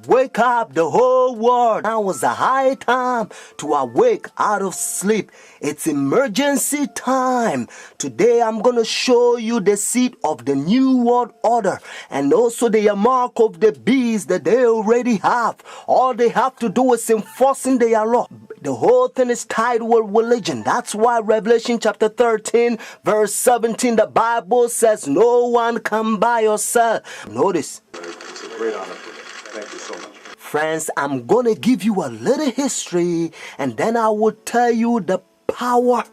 Wake up the whole world. Now is the high time to awake out of sleep. It's emergency time. Today I'm going to show you the seed of the new world order and also the mark of the beast that they already have. All they have to do is enforcing their law. The whole thing is tied with religion. That's why Revelation chapter 13 verse 17, the Bible says no one can buy or sell. Notice. It's a great honor for me. Thank you so much. Friends, I'm going to give you a little history and then I will tell you the power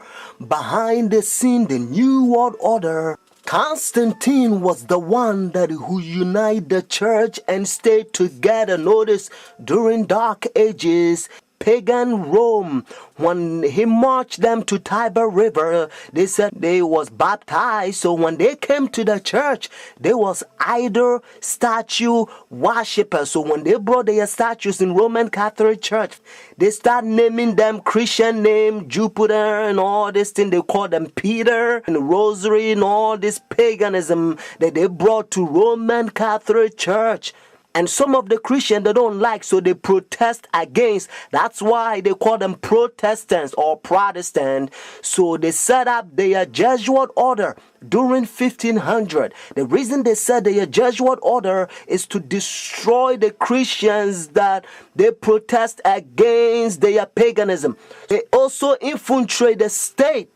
behind the scene, the new world order. Constantine was the one who united the church and stayed together. Notice, during dark ages, pagan Rome, when he marched them to Tiber River, they said they was baptized. So when they came to the church, they was idol statue worshippers. So when they brought their statues in Roman Catholic Church, they start naming them Christian name, Jupiter and all this thing. They call them Peter and Rosary and all this paganism that they brought to Roman Catholic Church. And some of the Christians they don't like, so they protest against. That's why they call them Protestants or Protestant. So they set up their Jesuit order during 1500. The reason they said their Jesuit order is to destroy the Christians that they protest against their paganism. They also infiltrate the state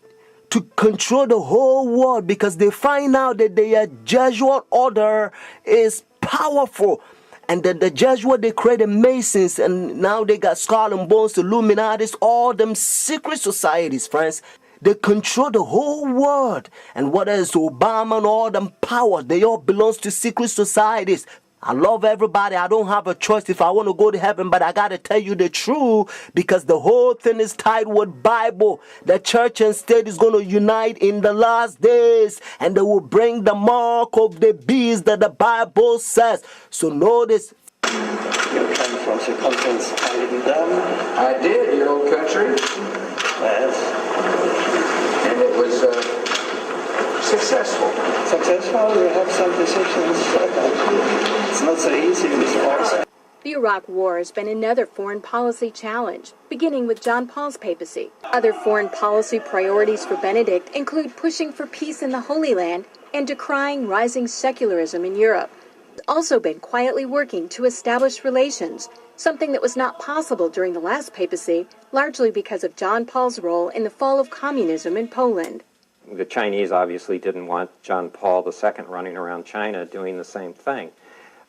to control the whole world because they find out that their Jesuit order is powerful. And then the Jesuit, they created Masons, and now they got Skull and Bones, Illuminatis, all them secret societies, friends. They control the whole world. And what is Obama and all them powers, they all belongs to secret societies. I love everybody. I don't have a choice if I want to go to heaven, but I got to tell you the truth because the whole thing is tied with Bible. The church and state is going to unite in the last days and they will bring the mark of the beast that the Bible says. So notice. You came from circumference and in them. I did, your old country. Yes. And it was successful. Successful, we have some decisions. It's not so easy in this part. The Iraq War has been another foreign policy challenge, beginning with John Paul's papacy. Other foreign policy priorities for Benedict include pushing for peace in the Holy Land and decrying rising secularism in Europe. He's also been quietly working to establish relations, something that was not possible during the last papacy, largely because of John Paul's role in the fall of communism in Poland. The Chinese obviously didn't want John Paul II running around China doing the same thing.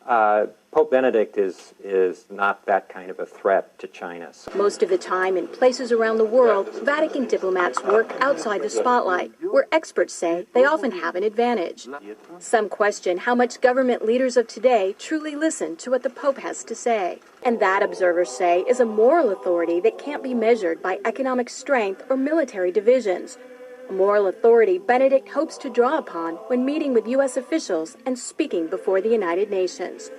Pope Benedict is not that kind of a threat to China. Most of the time, in places around the world, Vatican diplomats work outside the spotlight, where experts say they often have an advantage. Some question how much government leaders of today truly listen to what the Pope has to say. And that, observers say, is a moral authority that can't be measured by economic strength or military divisions. A moral authority Benedict hopes to draw upon when meeting with U.S. officials and speaking before the United Nations.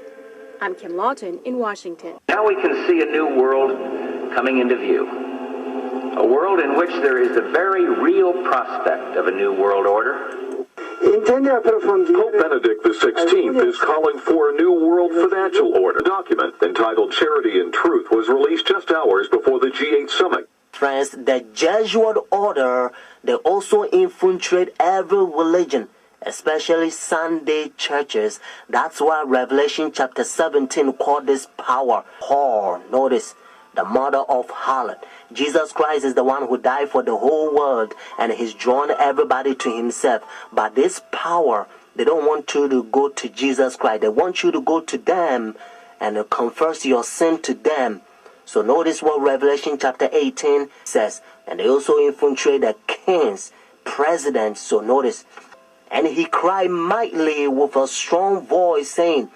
I'm Kim Lawton in Washington. Now we can see a new world coming into view. A world in which there is a very real prospect of a new world order. Pope Benedict XVI is calling for a new world financial order. A document entitled Charity and Truth was released just hours before the G8 summit. Friends, the Jesuit order, they also infiltrate every religion, especially Sunday churches. That's why Revelation chapter 17 called this power whore. Notice, the mother of harlot. Jesus Christ is the one who died for the whole world and he's drawn everybody to himself. But this power, they don't want you to go to Jesus Christ. They want you to go to them and confess your sin to them. So notice what Revelation chapter 18 says. And they also infiltrate the kings, presidents. So notice. And he cried mightily with a strong voice, saying,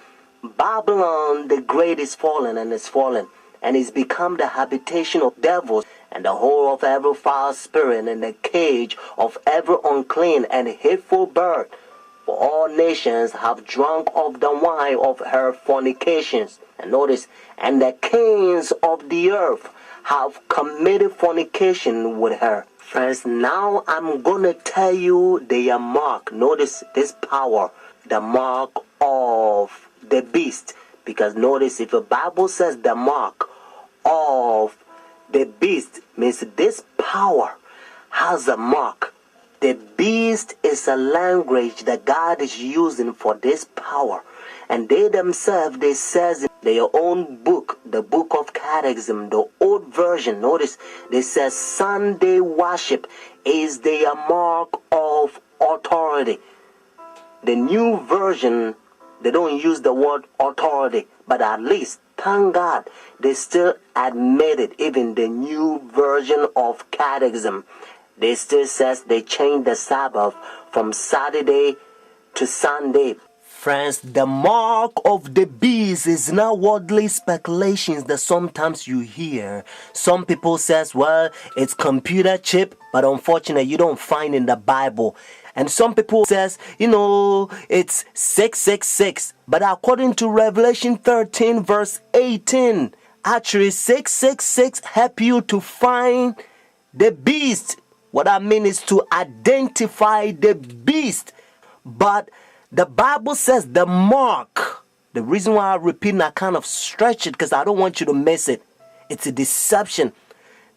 Babylon the great is fallen and is fallen, and is become the habitation of devils, and the whore of every foul spirit, and the cage of every unclean and hateful bird. For all nations have drunk of the wine of her fornications. And notice, and the kings of the earth have committed fornication with her. Friends, now I'm going to tell you their mark. Notice this power, the mark of the beast. Because notice, if the Bible says the mark of the beast, means this power has a mark. The beast is a language that God is using for this power. And they themselves, they says in their own book, the book of Catechism, the old version, notice, they says Sunday worship is their mark of authority. The new version, they don't use the word authority, but at least, thank God, they still admit it. Even the new version of Catechism, they still says they changed the Sabbath from Saturday to Sunday. Friends, the mark of the beast is not worldly speculations that sometimes you hear. Some people says, well, it's computer chip, but unfortunately you don't find in the Bible. And some people says, it's 666. But according to Revelation 13 verse 18, actually 666 help you to find the beast. What I mean is to identify the beast. But the Bible says the mark. The reason why I repeat and I kind of stretch it because I don't want you to miss it. It's a deception.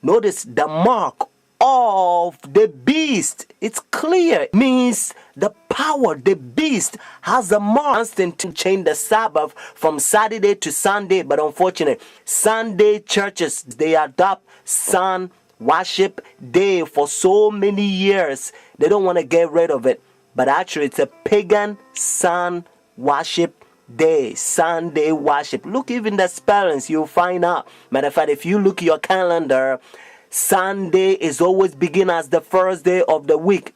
Notice the mark of the beast. It's clear. It means the power, the beast has a mark to change the Sabbath from Saturday to Sunday. But unfortunately, Sunday churches, they adopt sun worship day for so many years. They don't want to get rid of it. But actually, it's a pagan sun worship day, Sunday worship. Look, even the spellings, you'll find out. Matter of fact, if you look at your calendar, Sunday is always begin as the first day of the week.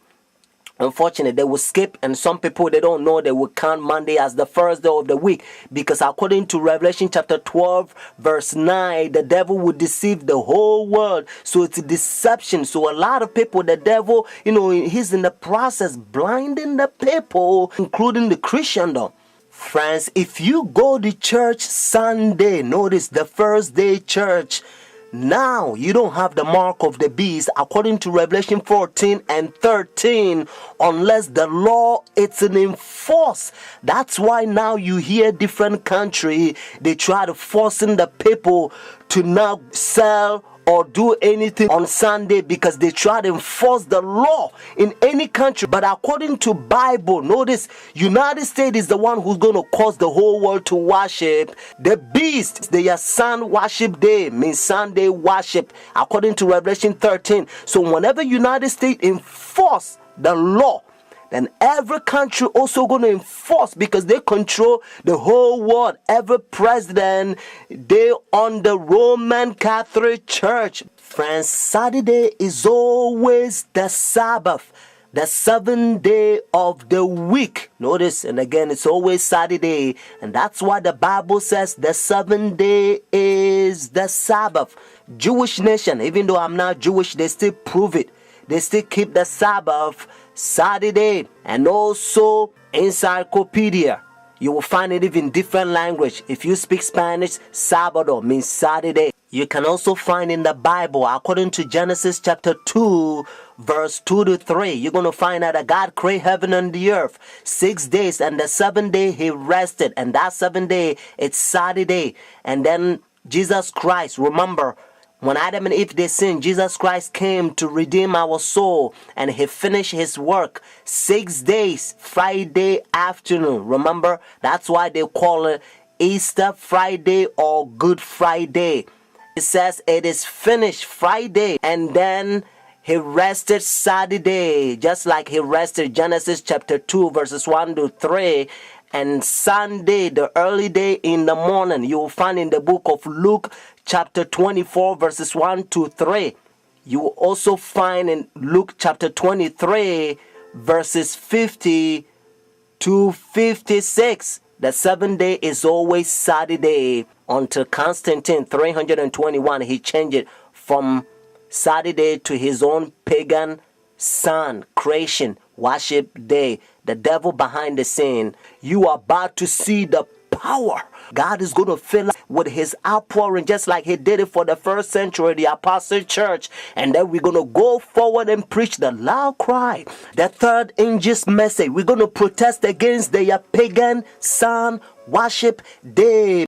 Unfortunately, they will skip, and some people, they don't know, they will count Monday as the first day of the week, because according to Revelation chapter 12 verse 9, the devil would deceive the whole world. So it's a deception. So a lot of people, the devil, he's in the process blinding the people, including the Christendom. Friends, if you go to church Sunday, notice the first day church, now you don't have the mark of the beast according to Revelation 14 and 13 unless the law is enforced. That's why now you hear different country, they try to forcing the people to not sell or do anything on Sunday because they try to enforce the law in any country. But according to Bible, notice United States is the one who's going to cause the whole world to worship the beast. Their sun worship day means Sunday worship according to Revelation 13. So whenever United States enforce the law, then every country also going to enforce because they control the whole world. Every president, they on the Roman Catholic Church. Friends, Saturday is always the Sabbath, the seventh day of the week. Notice, and again, it's always Saturday. And that's why the Bible says the seventh day is the Sabbath. Jewish nation, even though I'm not Jewish, they still prove it. They still keep the Sabbath Saturday. And also encyclopedia, you will find it even different language. If you speak Spanish, Sábado means Saturday. You can also find in the Bible, according to Genesis chapter 2 verse 2 to 3, you're going to find out that God created heaven and the earth 6 days, and the seventh day he rested, and that seventh day it's Saturday. And then Jesus Christ, remember, when Adam and Eve they sinned, Jesus Christ came to redeem our soul, and he finished his work 6 days, Friday afternoon. Remember, that's why they call it Easter Friday or Good Friday. It says it is finished Friday, and then he rested Saturday, just like he rested Genesis chapter 2 verses 1 to 3. And Sunday, the early day in the morning, you will find in the book of Luke chapter 24 verses 1 to 3. You will also find in Luke chapter 23 verses 50 to 56. The seventh day is always Saturday until Constantine 321. He changed it from Saturday to his own pagan sun creation worship day. The devil behind the scene. You are about to see the power God is going to fill us with his outpouring, just like he did it for the first century, the apostle church. And then we're going to go forward and preach the loud cry, the third angel's message. We're going to protest against their pagan sun worship day.